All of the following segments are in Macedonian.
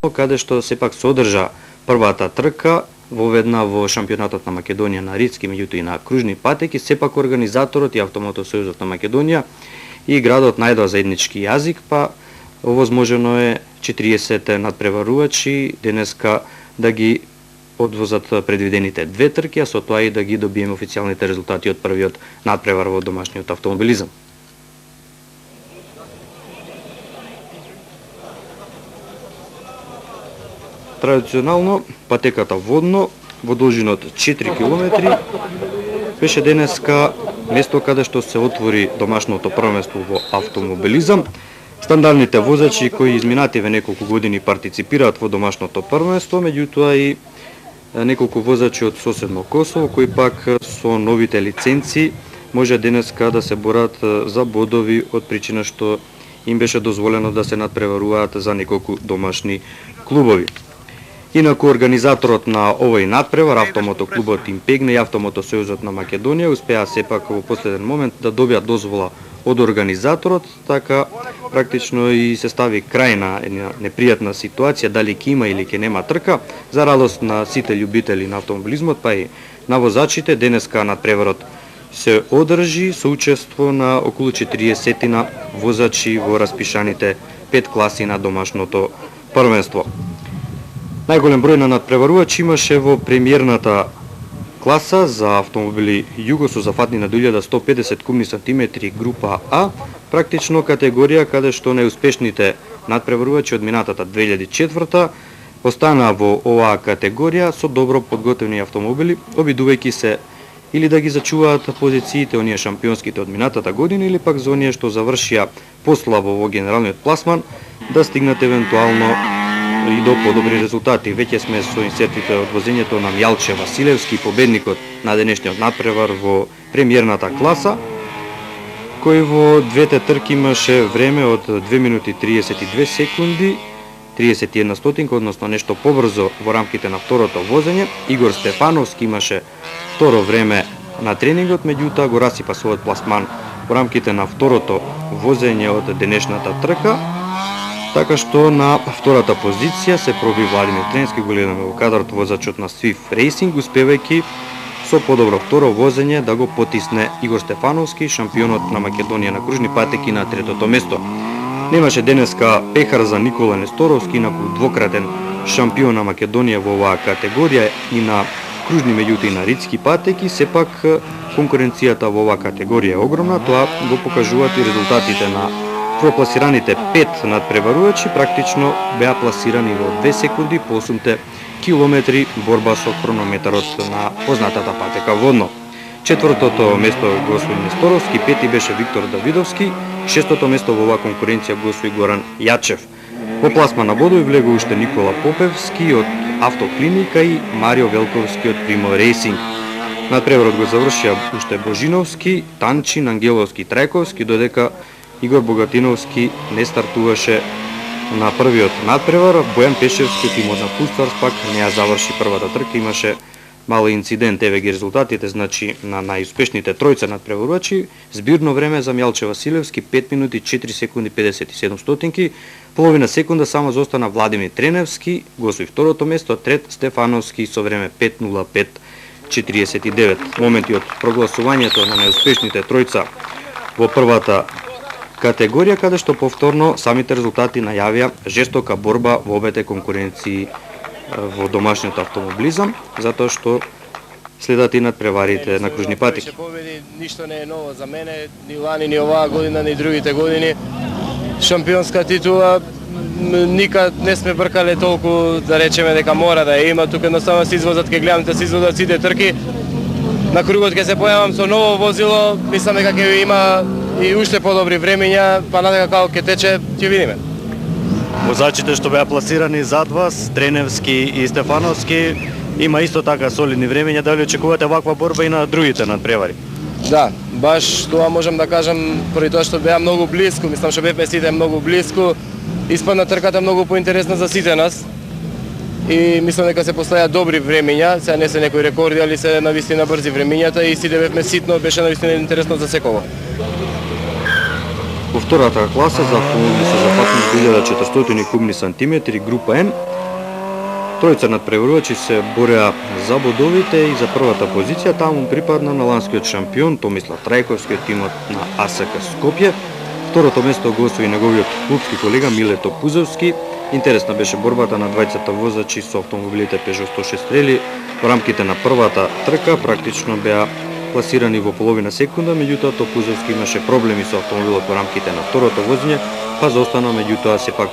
каде што сепак се одржа првата трка воведна во шампионатот на Македонија на ридски, меѓутоа и на кружни патеки, сепак организаторот и Автомотосојузот на Македонија и градот најдоа заеднички јазик, па овозможено е 40 надпреварувачи денеска да ги одвозат предвидените две трки, а со тоа и да ги добиеме официјалните резултати од првиот надпревар во домашниот автомобилизам. Традиционално, патеката водно, во должина од 4 километри, беше денеска место каде што се отвори домашното првенство во автомобилизам. Стандардните возачи кои изминативе неколку години партиципираат во домашното првенство, меѓутоа и неколку возачи од соседно Косово, кои пак со новите лиценци може денеска да се борат за бодови од причина што им беше дозволено да се надпреваруваат за неколку домашни клубови. Инаку организаторот на овој надпревар, Автомотоклубот Импегне и Автомотосојузот на Македонија успеа сепак во последен момент да добијат дозвола од организаторот, така практично и се стави крај на една непријатна ситуација, дали ќе има или ќе нема трка, за радост на сите љубители на автомобилизмот, па и на возачите. Денеска надпреварот се одржи со учество на околу 40 возачи во распишаните 5 класи на домашното првенство. Најголем број на надпреварувачи имаше во премиерната класа за автомобили Југо со зафатни на 1150 кубни сантиметри група А, практично категорија каде што најуспешните надпреварувачи од минатата 2004 останаа во оваа категорија со добро подготвени автомобили, обидувајќи се или да ги зачуваат позициите оние шампионските од минатата година или пак за оние што завршија послабо во генералниот пласман да стигнат евентуално и до подобри резултати. Веќе сме со инсертите од возењето на Мјалче Василевски, победникот на денешниот надпревар во премиерната класа, кој во двете трки имаше време од 2 минути 32 секунди, 31 стотинка, односно нешто побрзо во рамките на второто возење. Игор Стефановски имаше второ време на тренингот, меѓутоа го расипа својот пласман во рамките на второто возење од денешната трка. Така што на втората позиција се проби Владимир Тренски, го гледаме во кадрот возачот на Swift Racing, успевајќи со подобро второ возење да го потисне Игор Стефановски, шампионот на Македонија на кружни патеки, на третото место. Немаше денеска пехар за Никола Несторовски, инаку двократен шампион на Македонија во оваа категорија и на кружни, меѓутоа и на ридски патеки. Сепак конкуренцијата во оваа категорија е огромна, тоа го покажуваат и резултатите на пропласираните 5 надпреварувачи, практично беа пласирани во 2 секунди по 8 километри борба со хронометарот на познатата патека водно. Четвртото место го освои Несторовски, пети беше Виктор Давидовски, шестото место во оваа конкуренција го освои Горан Јачев. Во пласма на бодови влегува уште Никола Попевски од Автоклиника и Марио Велковски од Примо Рейсинг. Надпреварот го завршија уште Божиновски, Танчин, Ангеловски, Трајковски, додека Игор Богатиновски не стартуваше на првиот надпревар. Бојан Пешевски од тимот на Пустарс пак не ја заврши првата трка, имаше мал инцидент. Еве ги резултатите, значи на најуспешните тројца надпреварувачи. Збирно време за Мјалче Василевски 5 минути 4 секунди 57 стотинки, половина секунда само зостана Владимир Треневски, го освои второто место, трет Стефановски со време 5:05:49. Моменти од прогласувањето на најуспешните тројца во првата категорија, каде што повторно самите резултати најавија жестока борба во обете конкуренции во домашниот автомобилизам, затоа што следат и надпреварите на кружни патеки. Ништо не е ново за мене, ни лани, ни оваа година, ни другите години. Шампионска титула никад не сме бркале толку да речеме дека мора да ја има. Тука едноставно се извозат, ке гледам да се извозат сите трки. На кругот ќе се појавам со ново возило, мислам дека ќе има и уште подобри времења, па надека како ќе тече, ќе видиме. Возачите што беа пласирани зад вас, Треневски и Стефановски, има исто така солидни времења. Дали очекувате ваква борба и на другите надпревари? Да, баш тоа можам да кажам, поради тоа што беа многу блиску, мислам што бевме сите многу блиску, испадна трката многу поинтересна за сите нас. И мислам дека се поставија добри времења, сега не се некои рекорди, али се навистина брзи времењата и сите бевме ситно, беше навистина интересно за секого. Во втората класа за автомобили со зафатни 1400 кубни сантиметри група Н Тројца надпреварувачи се бореа за бодовите и за првата позиција, таму припадна на ланскиот шампион Томислав Трајковски од тимот на АСК Скопје. Второто место го освои неговиот клубски колега Милето Пузовски. Интересна беше борбата на двајцата возачи со автомобилите Peugeot 106 стрели. Во рамките на првата трка практично беа класирани во половина секунда, меѓутоа Топузовски имаше проблеми со автомобилот во рамките на второто возење, па заостана, меѓутоа сепак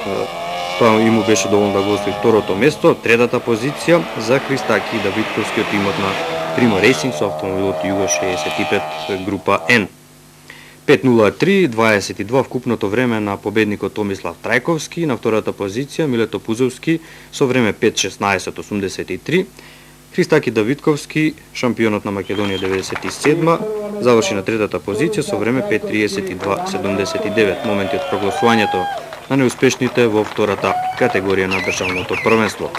тоа и му беше доволно да го освои второто место. Третата позиција за Христаки Давидковски од тимот на Primo Racing со автомобилот Jugo 65 група N. 5:03:22 вкупното време на победникот Томислав Трајковски, на втората позиција Милето Пузовски со време 5:16:83. Христаки Давидковски, шампионот на Македонија 97, заврши на третата позиција со време 5:32:79. Моменти од прогласувањето на неуспешните во втората категорија на државното првенство.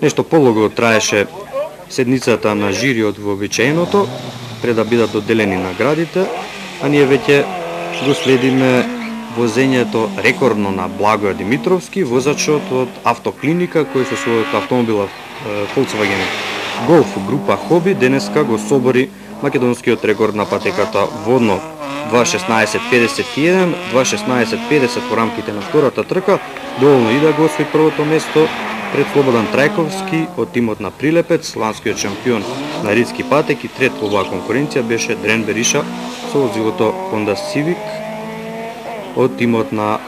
Нешто полого траеше седницата на жириот во обичаеното, пред да бидат доделени наградите, а ние веќе го следиме возењето рекордно на Благоја Димитровски, возачот од автоклиника кој со својот автомобил Volkswagen Golf група Хоби денеска го собори македонскиот рекорд на патеката водно 2:16:51, 2:16:50 во рамките на втората трка, доволно и да го освои првото место пред Слободан Трајковски од тимот на Прилепец, ланскиот шампион на ридски патеки. Трет во оваа конкуренција беше Дрен Бериша со возилото Honda Civic од тимот на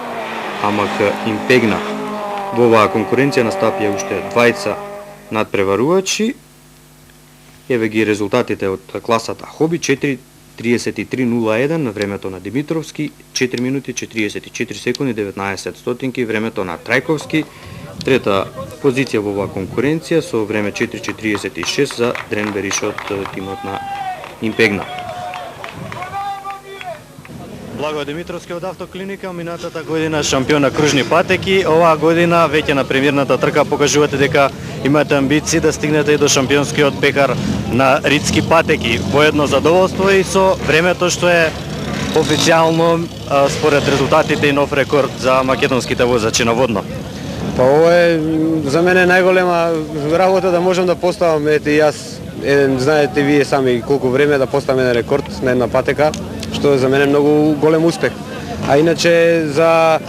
АМК Импегна. Во оваа конкуренција настапија уште двајца надпреварувачи. Еве ги резултатите од класата Хоби: 4:33:01 на времето на Димитровски, 4 минути 44 секунди 19 стотинки времето на Трајковски. Трета позиција во оваа конкуренција со време 4:46 за Дрен Бериша од тимот на Импегна. Благоја Димитровски од автоклиника, минатата година шампион на кружни патеки, оваа година веќе на премиерната трка покажувате дека имате амбиции да стигнете и до шампионскиот пекар на ридски патеки. Воедно задоволство и со времето што е официјално според резултатите и нов рекорд за македонските возачи на водно. Па ова е за мене најголема работа да можам да поставам, ете и јас, знаете вие сами колку време да поставам еден рекорд на една патека, што е за мене многу голем успех. А иначе за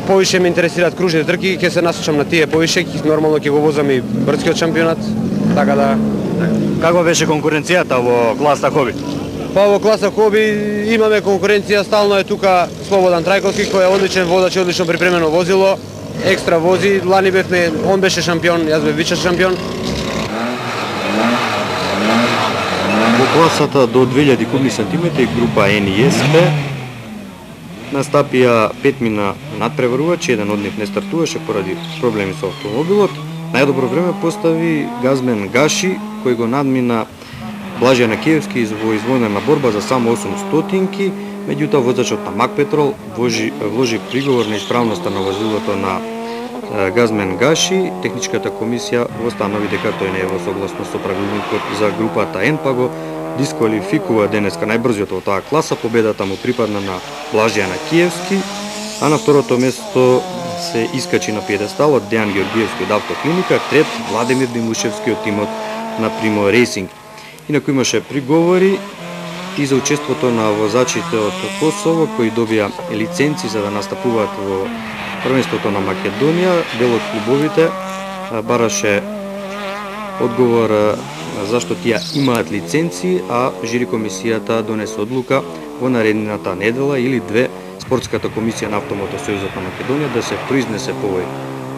повише ме интересираат кружните трки, ќе се насочам на тие повише, нормално ќе го возам и брдскиот шампионат, така да. Каква беше конкуренцијата во класа Хоби? Па во класа Хоби имаме конкуренција, стално е тука Слободан Трајковски кој е одличен водач, одлично припремено возило, екстра вози, лани бевме, он беше шампион, јас бев више шампион. Во класата до 2000 кубни сантиметри група НИСП настапија 5 мина надпреварувачи, еден од нив не стартуваше поради проблеми со автомобилот. Најдобро време постави Газмен Гаши, кој го надмина Блажија Накиевски во извојнена борба за само 8 стотинки, меѓутоа возачот на Мак Петрол вложи приговор на исправноста на возилото на Газмен Гаши. Техничката комисија установи дека тој не е во согласност со правилникот за групата N, па го дисквалификува денеска најбрзиот во таа класа. Победата му припадна на Блажија Накиевски, а на второто место се искачи на пиедесталот Дејан Георгиевски од автоклиника, трет Владимир Димушевски од тимот на Primo Racing. Инаку имаше приговори и за учеството на возачите од Косово кои добија лиценци за да настапуваат во првенството на Македонија. Дел од клубовите бараше одговор зашто тие имаат лиценци, а жири комисијата донесе одлука во наредната недела или две спортската комисија на Автомотосојузот на Македонија да се произнесе по овој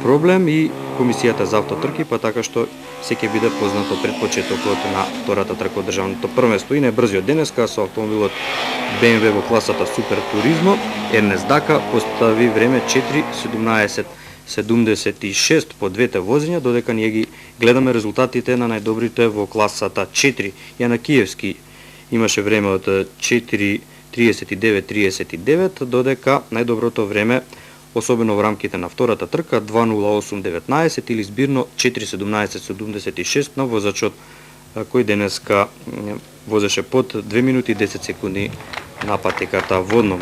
проблем и комисијата за автотрки, па така што се ќе биде познато пред почетокот на втората трка од државното првенство. И најбрзиот денеска со автомобилот BMW во класата Супер Туризмо, Ернест Дака постави време 4:17:76 по двете возења, додека ние ги гледаме резултатите на најдобрите во класата 4. Јана Киевски имаше време од 4:39:39, додека најдоброто време особено во рамките на втората трка 2:08:19 или збирно 4:17:76 на возачот кој денеска возеше под 2 минути и 10 секунди на патеката водно.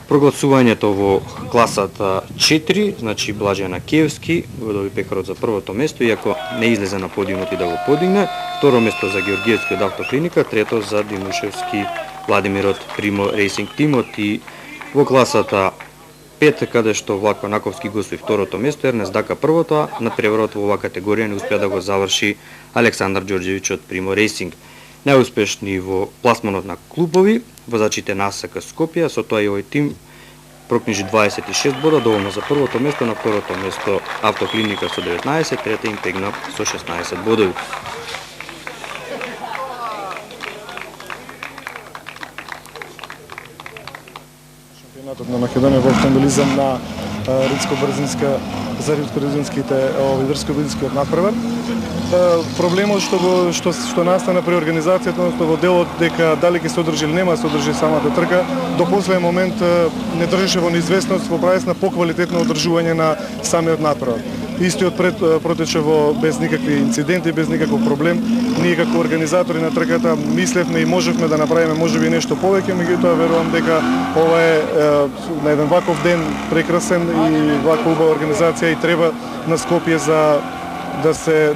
Прогласувањето во класата 4, значи Блажена Киевски го доби пекарот за првото место, иако не излезе на подиумот и да го подигне. Второ место за Георгиевски од Автоклиника, трето за Димушевски Владимир од Примо Рейсинг тимот. И во класата 5, каде што Влако Наковски го освои второто место, Ернест Дака првото, а надпреварот во оваа категорија не успеа да го заврши Александар Ѓорѓевиќ од Примо Рейсинг. Најуспешни во пласманот на клубови, возачите на АСК Скопје, со тоа и овој тим прокнижи 26 бода, доволно за првото место, на второто место Автоклиника со 19, трета Импегна со 16 бодови. Шампионатот на Македонија во автомобилизам на ридско-брзинскиот надпревар. Проблемот што настана при организацијата, односно во делот дека дали ќе се одржи или нема се одржи самата трка, до последен момент не држеше во неизвестност во правец на поквалитетно одржување на самиот надпревар. Истиот протече без никакви инциденти, без никаков проблем. Ние како организатори на трката мислевме и можевме да направиме можеби нешто повеќе, меѓутоа верувам дека ова е на еден ваков ден прекрасен и ваква убава организација и треба на Скопје за да се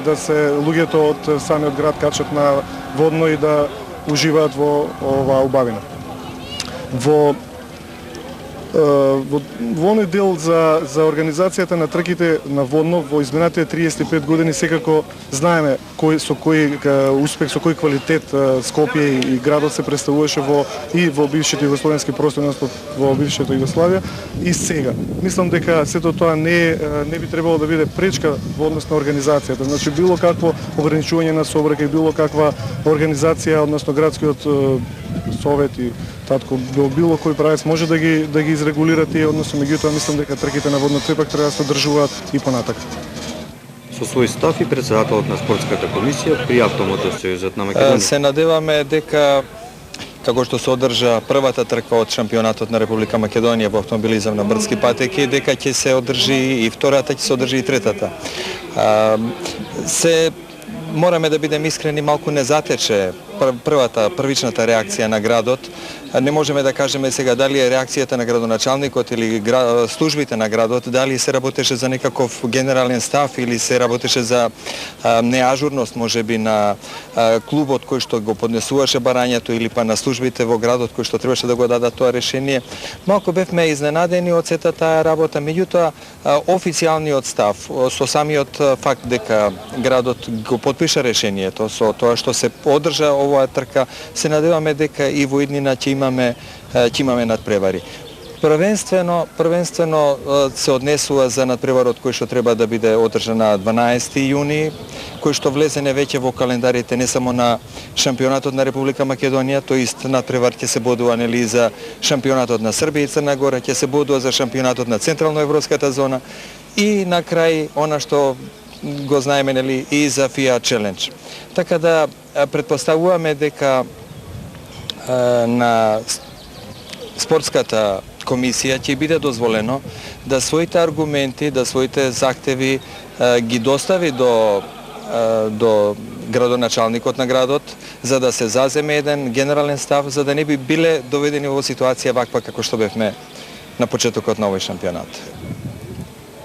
луѓето од самиот град качат на водно и да уживаат во оваа убавина. Во оној дел за организацијата на трките на водно во изминатите 35 години секако знаеме со кој успех, со кој квалитет Скопје и градот се представуваше во бившите југословенски простори, во бившата Југославија и сега. Мислам дека сето тоа не би требало да биде пречка во однос на организацијата. Значи било какво ограничување на сообраќај, било каква организација, односно градскиот совет и татко било кој правец може да ги изрегулира тие односи, меѓутоа мислам дека трките на водно сепак треба да се одржуваат и понатака. Со свој став и председателот на спортската комисија при Автомотосојузот на Македонија. Се надеваме дека како што се одржа првата трка од шампионатот на Република Македонија во автомобилизам на брзки патеки, дека ќе се одржи и втората, ќе се одржи и третата. Мораме да бидеме искрени, малку не затече првичната реакција на градот. Не можеме да кажеме сега дали е реакцијата на градоначалникот или службите на градот, дали се работеше за некаков генерален став или се работеше за неажурност можеби на клубот кој што го поднесуваше барањето или па на службите во градот кои што требаше да го дадат тоа решение. Малку бевме изненадени од сета таа работа, меѓутоа официјалниот став со самиот факт дека градот го подпиша решението со тоа што се одржа оваа трка, се надеваме дека и во иднина ќе имаме надпревари. Првенствено се однесува за надпреварот кој што треба да биде одржан на 12 јуни, кој што влезене веќе во календарите не само на шампионатот на Република Македонија, тоест надпревар ќе се бодува нели за шампионатот на Србија и Црна Гора, ќе се бодува за шампионатот на Централноевропската зона и на крај она што го знаеме нели и за FIA Challenge. Така да претпоставуваме дека на спортската комисија ќе биде дозволено да своите аргументи, да своите захтеви ги достави до градоначалникот на градот, за да се заземе еден генерален став, за да не би биле доведени во ситуација ваква како што бевме на почетокот на овој шампионат.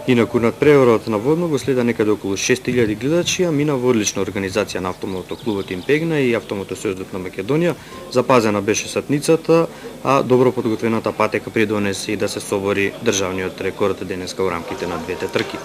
Инаку надпреварот на водно го следа некаде околу 6000 гледачи, а мина во одлична организација на автомотоклубот Импегна и Автомотосојузот на Македонија. Запазена беше сатницата, а добро подготвената патека придонесе и да се собори државниот рекорд денеска во рамките на двете трки.